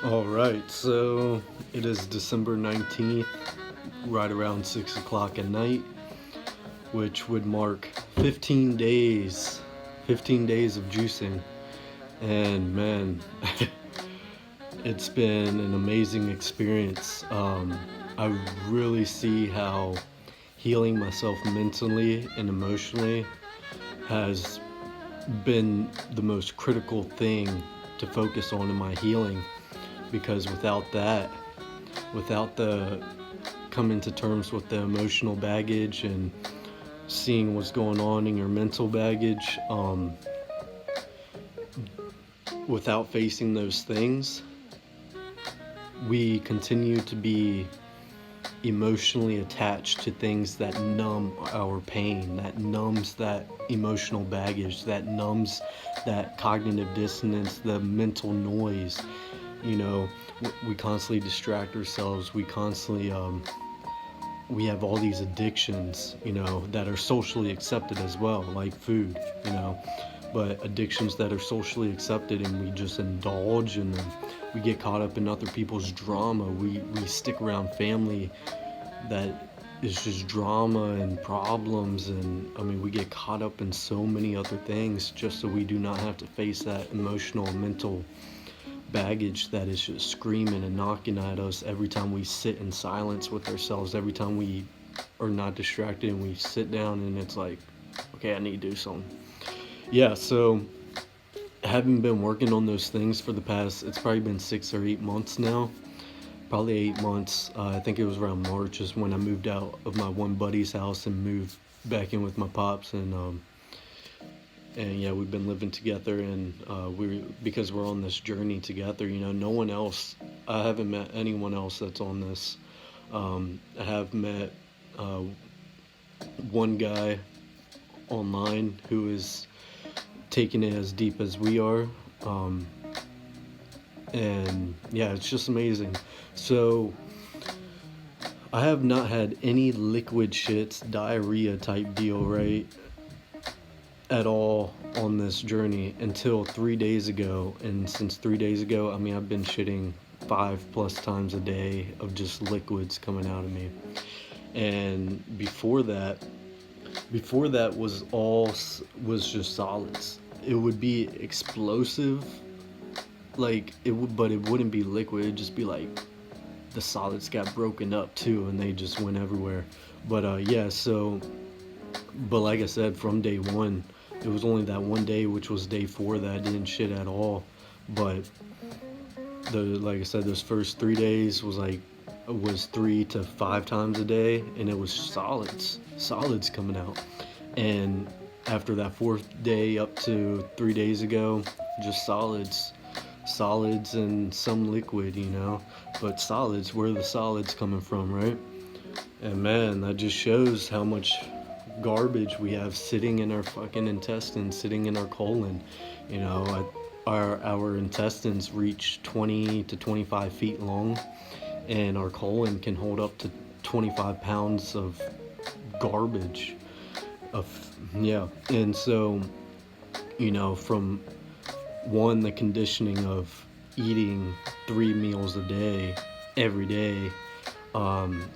All right, so it is December 19th, right around 6 o'clock at night, which would mark 15 days, 15 days of juicing. And man, it's been an amazing experience. I really see how healing myself mentally and emotionally has been the most critical thing to focus on in my healing, because without the coming to terms with the emotional baggage and seeing what's going on in your mental baggage, without facing those things, we continue to be emotionally attached to things that numb our pain, that numbs that emotional baggage, that numbs that cognitive dissonance, the mental noise. You know, we constantly distract ourselves. We have all these addictions, that are socially accepted as well, like food, but addictions that are socially accepted, and we just indulge in them. We get caught up in other people's drama. We stick around family that is just drama and problems, and I mean, we get caught up in so many other things just so we do not have to face that emotional and mental baggage that is just screaming and knocking at us every time we sit in silence with ourselves, every time we are not distracted and we sit down and it's like, okay, I need to do something. Yeah, so having been working on those things for the past, it's probably been 6 or 8 months now. Probably 8 months. I think it was around March is when I moved out of my one buddy's house and moved back in with my pops, and yeah, we've been living together, and because we're on this journey together. No one else. I haven't met anyone else that's on this. I have met uh, one guy online who is taking it as deep as we are, um, and yeah, it's just amazing. So I have not had any liquid shits, diarrhea type deal, right, at all on this journey until 3 days ago. And since 3 days ago, I mean, I've been shitting 5+ times a day of just liquids coming out of me. And before that was just solids. It would be explosive, like it would, but it wouldn't be liquid. It'd just be like the solids got broken up too, and they just went everywhere. But yeah, so but like I said, from day one, it was only that one day, which was day 4, that I didn't shit at all. But like I said, those first 3 days was 3 to 5 times a day, and it was solids coming out. And after that fourth day, up to 3 days ago, just solids and some liquid, but solids. Where are the solids coming from, right? And man, that just shows how much garbage we have sitting in our fucking intestines, sitting in our colon. Our intestines reach 20 to 25 feet long, and our colon can hold up to 25 pounds of garbage. Of Yeah, and so from one, the conditioning of eating 3 meals a day every day.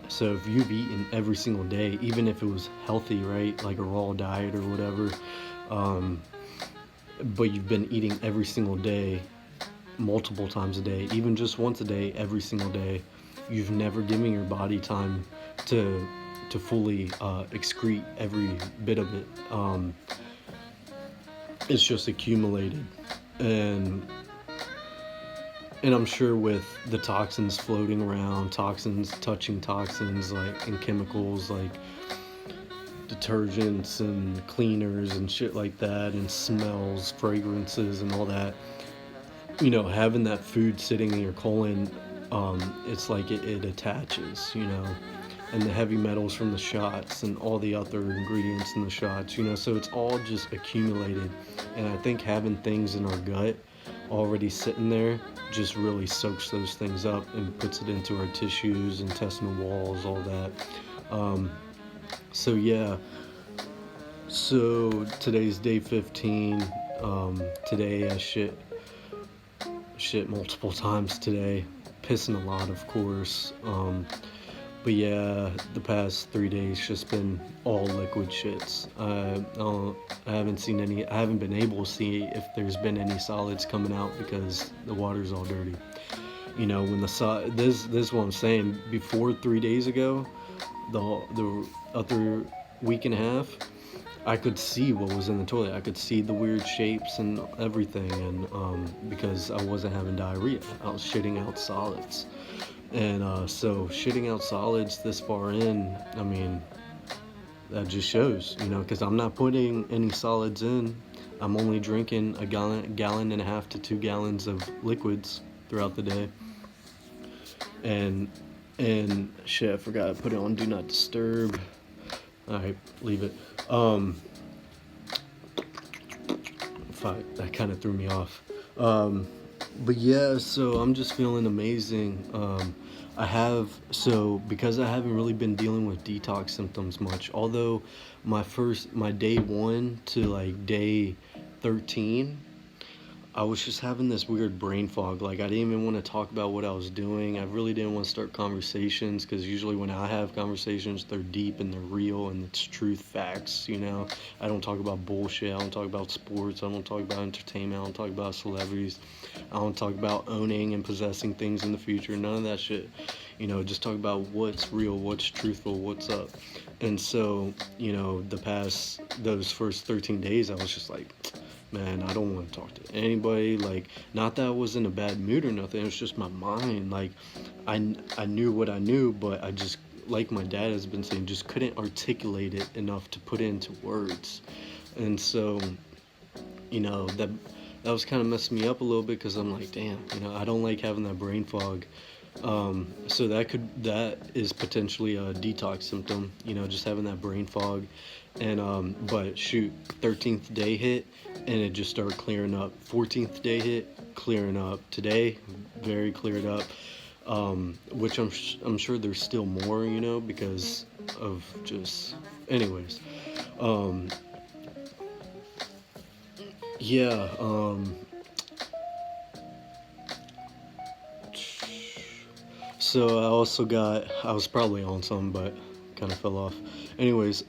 So if you've eaten every single day, even if it was healthy, right, like a raw diet or whatever, um, but you've been eating every single day, multiple times a day, even just once a day, every single day, you've never given your body time to fully excrete every bit of it. It's just accumulated, and I'm sure with the toxins floating around, toxins touching toxins, like, and chemicals like detergents and cleaners and shit like that, and smells, fragrances, and all that. Having that food sitting in your colon, it's like it attaches, and the heavy metals from the shots and all the other ingredients in the shots, so it's all just accumulated. And I think having things in our gut already sitting there just really soaks those things up and puts it into our tissues, intestinal walls, all that. Um, so yeah, so today's day 15. Today I shit multiple times today, pissing a lot, of course. But yeah, the past 3 days just been all liquid shits. I haven't seen any. I haven't been able to see if there's been any solids coming out because the water's all dirty. You know, when this is what I'm saying. Before 3 days ago, the other week and a half, I could see what was in the toilet. I could see the weird shapes and everything, and because I wasn't having diarrhea, I was shitting out solids. And so shitting out solids this far in, I mean, that just shows, you know, because I'm not putting any solids in. I'm only drinking a gallon and a half to 2 gallons of liquids throughout the day. And shit, I forgot I put it on Do Not Disturb. All right, leave it. Fuck, that kind of threw me off. But yeah, so I'm just feeling amazing. Because I haven't really been dealing with detox symptoms much, although my day 1 to like day 13, I was just having this weird brain fog. Like, I didn't even want to talk about what I was doing. I really didn't want to start conversations because usually when I have conversations, they're deep and they're real and it's truth, facts, you know. I don't talk about bullshit. I don't talk about sports. I don't talk about entertainment. I don't talk about celebrities. I don't talk about owning and possessing things in the future. None of that shit. You know, just talk about what's real, what's truthful, what's up. And so, you know, those first 13 days, I was just like, man, I don't want to talk to anybody. Like, not that I was in a bad mood or nothing. It was just my mind. Like, I knew what I knew, but I just, like my dad has been saying, just couldn't articulate it enough to put it into words. And so, you know, that was kind of messing me up a little bit because I'm like, damn, you know, I don't like having that brain fog. So that is potentially a detox symptom, you know, just having that brain fog. And but shoot, 13th day hit and it just started clearing up. 14th day hit, clearing up. Today, very cleared up. Which I'm sure there's still more, you know, because of just, anyways. Yeah. So I was probably on some, but kind of fell off. Anyways,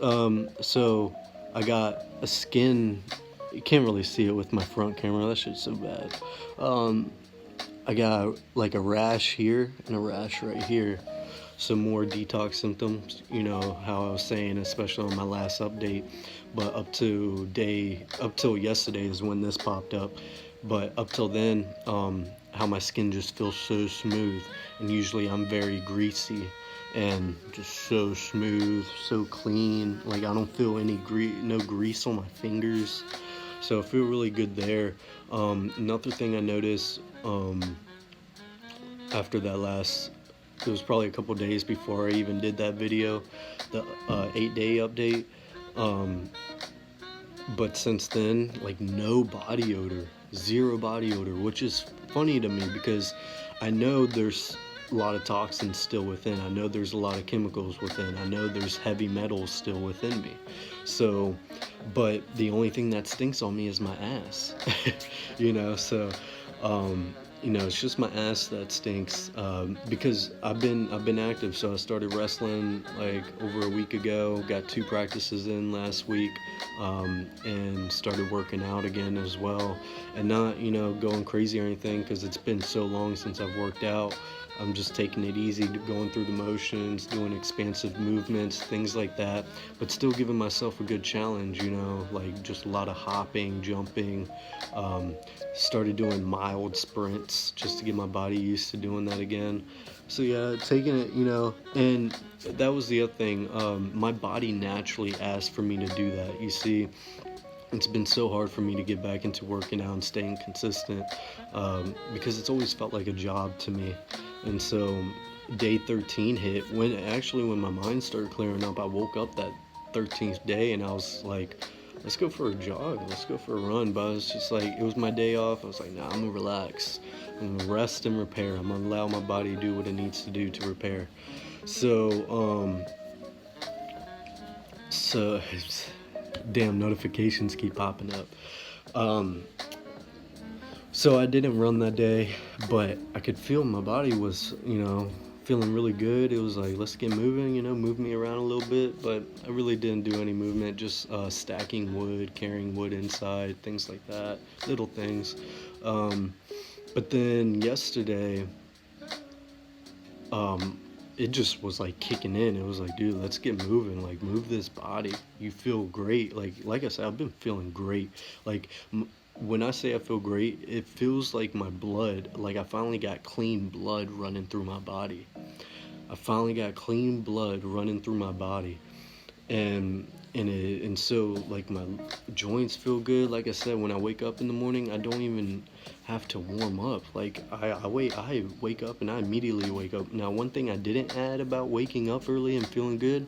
so I got a skin. You can't really see it with my front camera. That shit's so bad. I got like a rash here and a rash right here. Some more detox symptoms. You know how I was saying, especially on my last update. But up till yesterday is when this popped up. But up till then, how my skin just feels so smooth, and usually I'm very greasy and just so smooth, so clean. Like, I don't feel no grease on my fingers, so I feel really good there. Another thing I noticed after that it was probably a couple days before I even did that video, the 8-day update. But since then, like, no body odor, zero body odor, which is funny to me because I know there's a lot of toxins still within. I know there's a lot of chemicals within. I know there's heavy metals still within me. So, but the only thing that stinks on me is my ass, you know, so, you know, it's just my ass that stinks, because I've been active. So I started wrestling like over a week ago, got 2 practices in last week, and started working out again as well, and not, you know, going crazy or anything because it's been so long since I've worked out. I'm just taking it easy, going through the motions, doing expansive movements, things like that, but still giving myself a good challenge, you know, like just a lot of hopping, jumping. Started doing mild sprints just to get my body used to doing that again. So yeah, taking it, you know, and that was the other thing. My body naturally asked for me to do that. You see, it's been so hard for me to get back into working out and staying consistent, because it's always felt like a job to me. And so day 13 hit, when my mind started clearing up. I woke up that 13th day and I was like, let's go for a jog, let's go for a run. But I was just like, it was my day off. I was like, nah, I'm gonna relax, I'm gonna rest and repair. I'm gonna allow my body to do what it needs to do to repair. So damn, notifications keep popping up. So I didn't run that day, but I could feel my body was, feeling really good. It was like, let's get moving, move me around a little bit. But I really didn't do any movement, just stacking wood, carrying wood inside, things like that, little things. Um, but then yesterday, um, it just was like kicking in. It was like, dude, let's get moving. Like, move this body. You feel great. Like I said, I've been feeling great. Like, when I say I feel great, it feels like my blood, like I finally got clean blood running through my body. I finally got clean blood running through my body, and so like my joints feel good. Like I said, when I wake up in the morning, I don't even have to warm up. Like I wake up and I immediately wake up. Now, one thing I didn't add about waking up early and feeling good,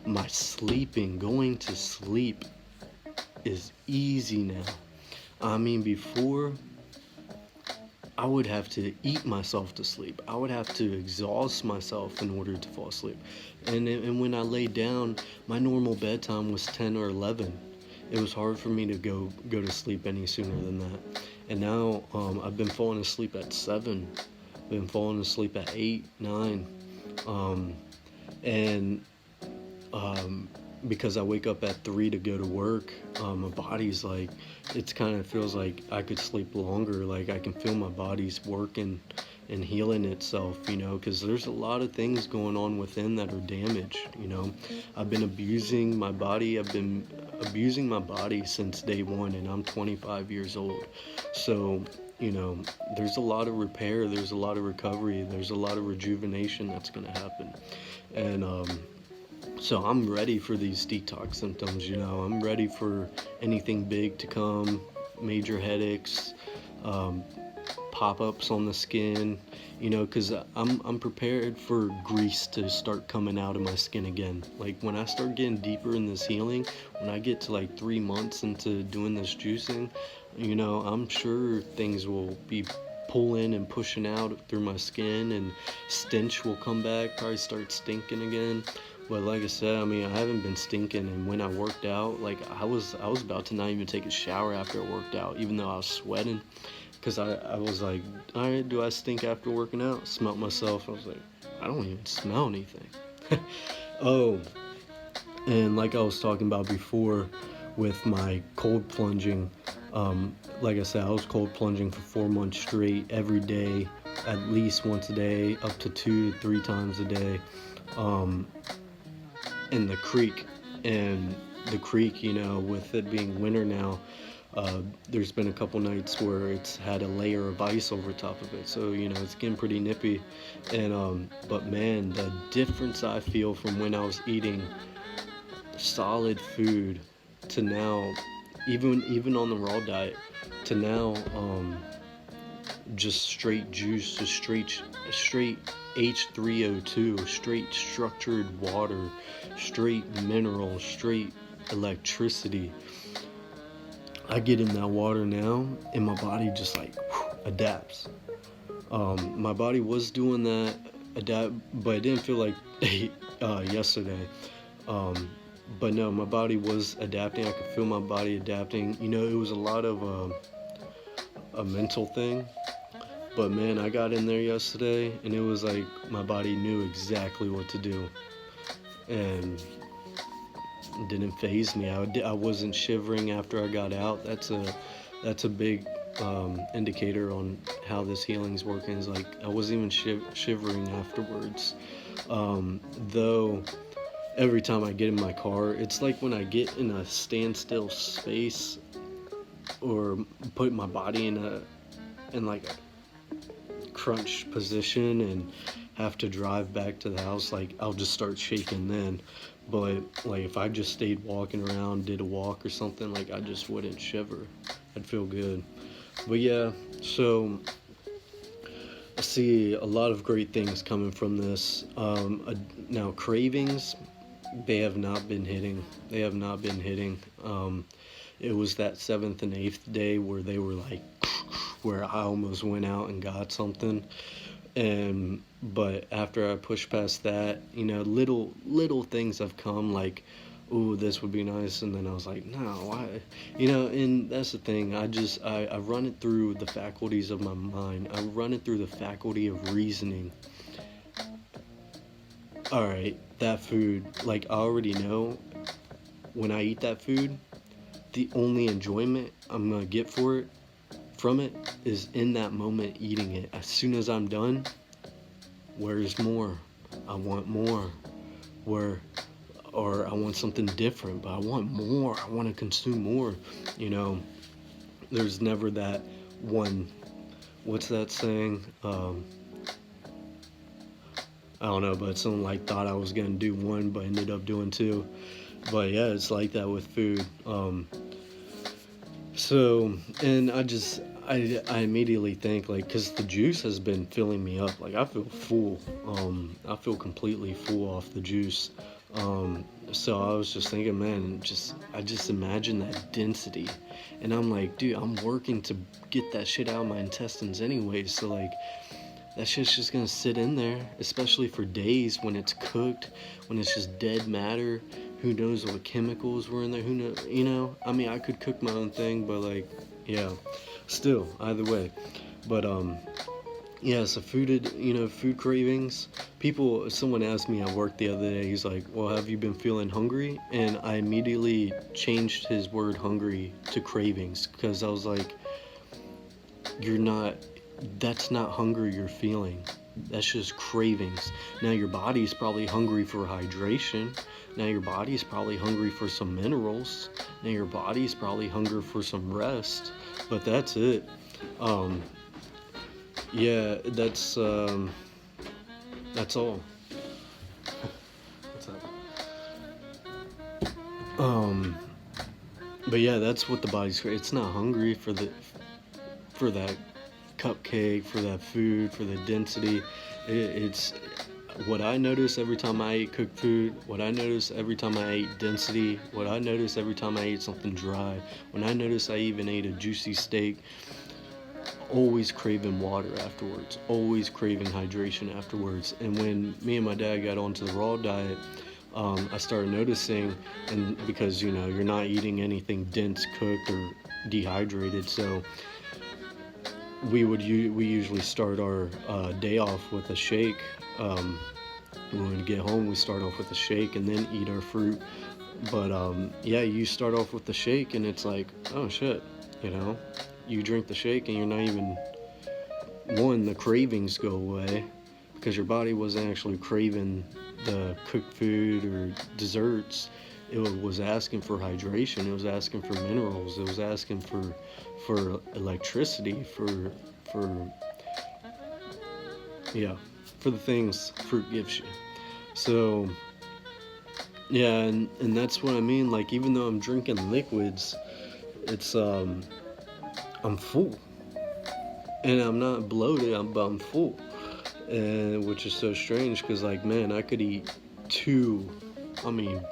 my sleeping, going to sleep is easy now. I mean, before I would have to eat myself to sleep. I would have to exhaust myself in order to fall asleep. And when I laid down, my normal bedtime was 10 or 11. It was hard for me to go to sleep any sooner than that. And now I've been falling asleep at 7. Been falling asleep at 8, 9. Um, and um, because I wake up at 3 to go to work, my body's like, it's kind of feels like I could sleep longer. Like I can feel my body's working and healing itself, because there's a lot of things going on within that are damaged. I've been abusing my body. I've been abusing my body since day one, and I'm 25 years old. So, there's a lot of repair, there's a lot of recovery, there's a lot of rejuvenation that's going to happen. And, so I'm ready for these detox symptoms, I'm ready for anything big to come, major headaches, um, pop-ups on the skin, because I'm prepared for grease to start coming out of my skin again. Like when I start getting deeper in this healing, when I get to like 3 months into doing this juicing, I'm sure things will be pulling and pushing out through my skin, and stench will come back, probably start stinking again. But like I said, I mean, I haven't been stinking, and when I worked out, like I was about to not even take a shower after I worked out, even though I was sweating, because I was like, all right, do I stink after working out? Smelt myself. I was like, I don't even smell anything. Oh, and like I was talking about before with my cold plunging, like I said, I was cold plunging for 4 months straight, every day, at least once a day, up to 2 to 3 times a day. Um, in the creek. And the creek, with it being winter now, there's been a couple nights where it's had a layer of ice over top of it, so it's getting pretty nippy. And but man, the difference I feel from when I was eating solid food to now, even on the raw diet, to now just straight juice, just straight H3O2, straight structured water, straight minerals, straight electricity. I get in that water now, and my body just like adapts. My body was doing that adapt, but it didn't feel like yesterday. Um, but no, my body was adapting. I could feel my body adapting. It was a lot of a mental thing. But man, I got in there yesterday, and it was like my body knew exactly what to do, and it didn't phase me. I wasn't shivering after I got out. That's a big indicator on how this healing's working. Is like I wasn't even shivering afterwards. Though every time I get in my car, it's like when I get in a standstill space or put my body in like a crunch position and have to drive back to the house, like I'll just start shaking then. But like if I just stayed walking around, did a walk or something, like I just wouldn't shiver. I'd feel good. But yeah, so I see a lot of great things coming from this. Now cravings, they have not been hitting. They have not been hitting. It was that 7th and 8th day where they were like, where I almost went out and got something. But after I pushed past that, little things have come, like ooh, this would be nice, and then I was like, no, why? And that's the thing. I run it through the faculties of my mind. I run it through the faculty of reasoning. All right, that food, like I already know when I eat that food, the only enjoyment I'm gonna get from it is in that moment eating it. As soon as I'm done, where's more? I want more. Where or I want something different, but I want more. I want to consume more. You know, there's never that one. What's that saying? I don't know, but someone like thought I was gonna do one, but ended up doing two. But yeah, it's like that with food. So, and I immediately think like, cause the juice has been filling me up. Like I feel full. I feel completely full off the juice. So I was just thinking, man, I just imagine that density, and I'm like, dude, I'm working to get that shit out of my intestines anyway. So like, that shit's just gonna sit in there, especially for days when it's cooked, when it's just dead matter. Who knows what chemicals were in there? Who knows? I mean, I could cook my own thing, but like, yeah, still, either way. But yeah. So food cravings. Someone asked me at work the other day. He's like, "Well, have you been feeling hungry?" And I immediately changed his word "hungry" to cravings because I was like, "You're not. That's not hunger you're feeling. That's just cravings. Now your body's probably hungry for hydration. Now your body's probably hungry for some minerals. Now your body's probably hungry for some rest. But that's it. Um, yeah, that's all. What's up? Um, but yeah, that's what the body's. It's not hungry for that cupcake, for that food, for the density. It's what I notice every time I eat cooked food, what I notice every time I eat density, what I notice every time I eat something dry, when I notice I even ate a juicy steak, always craving water afterwards, always craving hydration afterwards. And when me and my dad got onto the raw diet, I started noticing, and because you're not eating anything dense, cooked, or dehydrated, so we usually start our day off with a shake. When we get home, we start off with a shake and then eat our fruit. But yeah, you start off with the shake, and it's like, oh shit, you drink the shake, and you're not even the cravings go away because your body wasn't actually craving the cooked food or desserts. It was asking for hydration. It was asking for minerals. It was asking for electricity, for yeah, for the things fruit gives you. So yeah, and that's what I mean. Like even though I'm drinking liquids, it's I'm full, and I'm not bloated. But I'm full, and which is so strange because like man, I could eat two. I mean,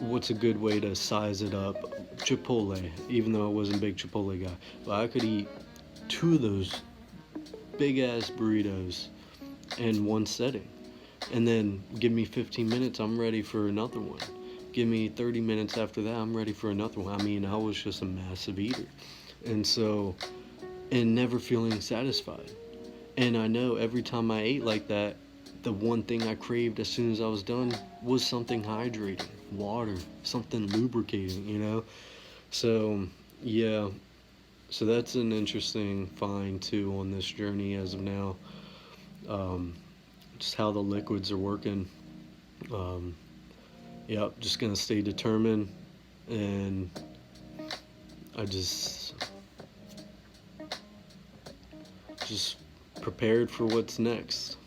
what's a good way to size it up? Chipotle, even though I wasn't a big Chipotle guy, but I could eat two of those big ass burritos in one setting, and then give me 15 minutes, I'm ready for another one. Give me 30 minutes after that, I'm ready for another one. I mean, I was just a massive eater, and so, and never feeling satisfied. And I know every time I ate like that, the one thing I craved as soon as I was done was something hydrating, water, something lubricating. So, yeah, so that's an interesting find too on this journey as of now. Just how the liquids are working. Um, yep, just gonna stay determined, and I just prepared for what's next.